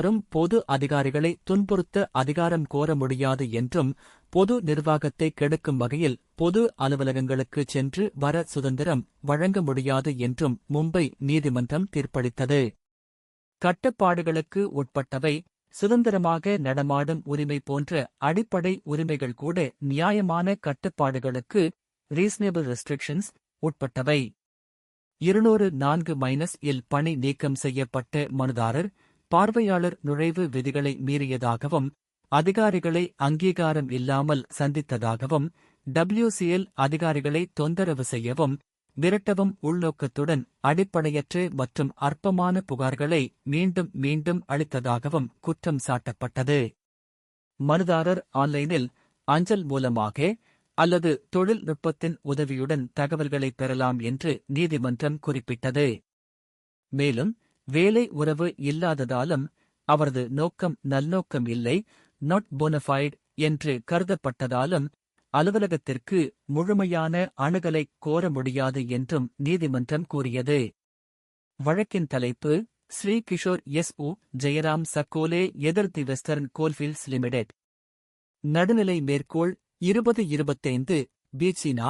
வரும் பொது அதிகாரிகளை துன்புறுத்த அதிகாரம் கோர முடியாது என்றும், பொது நிர்வாகத்தை கெடுக்கும் வகையில் பொது அலுவலகங்களுக்கு சென்று வர சுதந்திரம் வழங்க முடியாது என்றும் மும்பை நீதிமன்றம் தீர்ப்பளித்தது. கட்டுப்பாடுகளுக்கு உட்பட்டவை, சுதந்திரமாக நடமாடும் உரிமை போன்ற அடிப்படை உரிமைகள் கூட நியாயமான கட்டுப்பாடுகளுக்கு ரீசனபிள் ரெஸ்ட்ரிக்ஷன்ஸ் உட்பட்டவை. 204-இல் பணி நீக்கம் செய்யப்பட்ட மனுதாரர், பார்வையாளர் நுழைவு விதிகளை மீறியதாகவும், அதிகாரிகளை அங்கீகாரம் இல்லாமல் சந்தித்ததாகவும், WCL அதிகாரிகளை தொந்தரவு செய்யவும், விரட்டவும் உள்நோக்கத்துடன் அடிப்படையற்ற மற்றும் அற்பமான புகார்களை மீண்டும் மீண்டும் அளித்ததாகவும் குற்றம் சாட்டப்பட்டது. மனுதாரர் ஆன்லைனில், அஞ்சல் மூலமாக அல்லது தொழில்நுட்பத்தின் உதவியுடன் தகவல்களை பெறலாம் என்று நீதிமன்றம் குறிப்பிட்டது. மேலும், வேலை உறவு இல்லாததாலும், அவரது நோக்கம் நல்நோக்கம் இல்லை, நாட் போனஃபைட் என்று கருதப்பட்டதாலும், அலுவலகத்திற்கு முழுமையான அணுகலை கோர முடியாது என்றும் நீதிமன்றம் கூறியது. வழக்கின் தலைப்பு: ஸ்ரீ கிஷோர் எஸ்.உ. ஜெயராம் சக்கோலே எதிர் தி வெஸ்டர்ன் கோல்ஃபீல்ட்ஸ் லிமிடெட். நடுநிலை மேற்கோள்: 2025 பீச்சினா